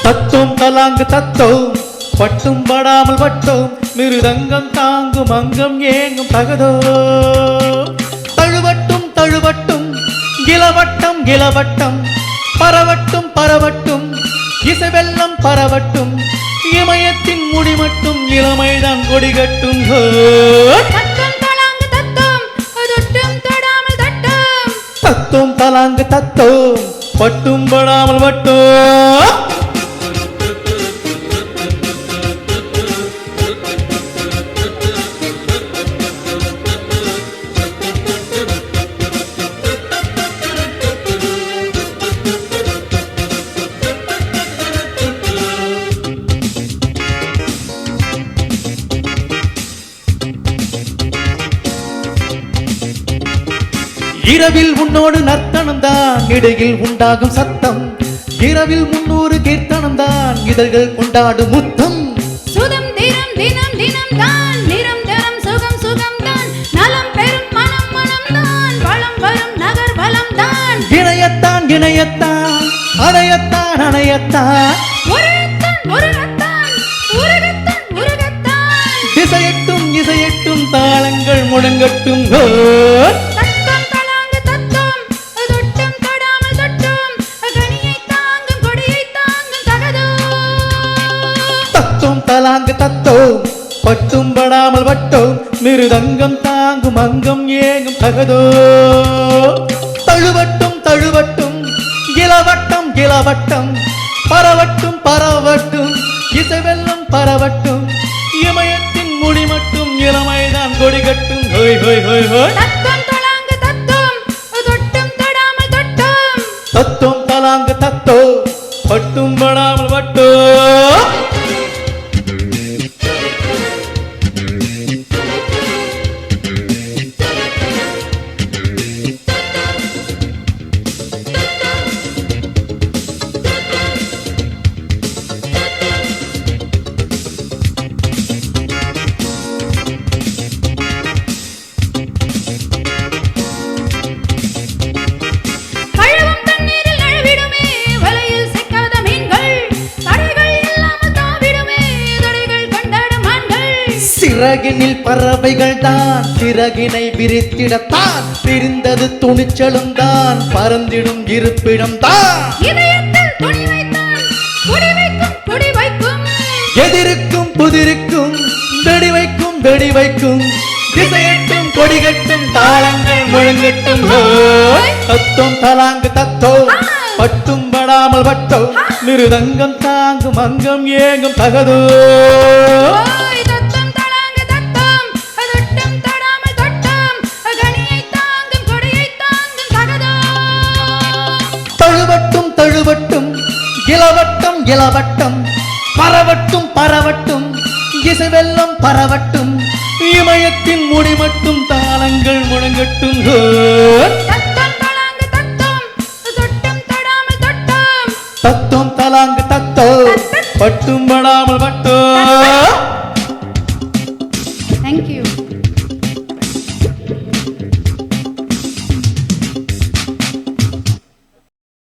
தத்தும் தலாங்கு தத்தோம் பட்டும் படாமல் பட்டோம் மிருதங்கம் தாங்கும் அங்கம் ஏங்கும் தகதோ தழுவட்டும் தழுவட்டும் கிலவட்டம் கிலவட்டம் பரவட்டும் பரவட்டும் இசைவெல்லம் பரவட்டும் இமயத்தின் முடிமட்டும் இளமைதான் கொடிகட்டும் தத்தும் தலாங்கு தத்தோம் பட்டும் படாமல் பட்டோம். இரவில் உன்னோடு நர்த்தனம் தான் இடையில் உண்டாகும் சத்தம் இரவில் 300 கீர்த்தனம் தான் இதழ்கள் கொண்டாடும் முத்தம் சுதம் தினம் தினம் தினம் தான் நிரந்தரம் சுகம் சுகம் தான் நலம் பெரும் மனம் மனம் தான் வளம் வரும் நகர் வளம் தான் இணையத்தான் இணையத்தான் அணையத்தான் அணையத்தான் உருகத்தான் உருகத்தான் உருகத்தான் உருகத்தான் இசையட்டும் இசையட்டும் தாளங்கள் முழங்கட்டும் தலாங்கு தத்தோம் பட்டும் படாமல் பட்டோம் மிருதங்கம் தாங்கும் அங்கம் ஏங்கும் தகதோ தழுவட்டும் தழுவட்டும் இளவட்டம் இளவட்டம் பரவட்டும் பரவட்டும் இசைவெல்லம் பரவட்டும் இமயத்தின் முடிமட்டும் இளமைதான் கொடிகட்டும் ஹோய் ஹோய் ஹோய் ஹோய் தத்தும் தலாங்கு தத்தோ பட்டும் படாமல் பட்டோம். சிறகினில் பறவைகள் தான் சிறகினை விரித்திடத்தான் பிரிந்தது துணிச்சலும் தான் பறந்திடும் இருப்பிடம் தான் எதிர்க்கும் புதிருக்கும் வெடி வைக்கும் வெடி வைக்கும் திசையட்டும் கொடிகட்டும் தாளங்கள் முழங்கட்டும் தத்தும் தலாங்கு தத்தோ பட்டும் படாமல் பட்டோ மிருதங்கம் தாங்கும் அங்கம் ஏங்கும் தகதோ தழுவட்டும் தழுவட்டும் இளவட்டம் இளவட்டம் பரவட்டும் பரவட்டும் இசைவெல்லம் பரவட்டும் இமயத்தின் முடிமட்டும் தாளங்கள் முழங்கட்டும் தத்தும் தலாங்கு தத்தோ பட்டும் படாமல் பட்டோ. Thank you.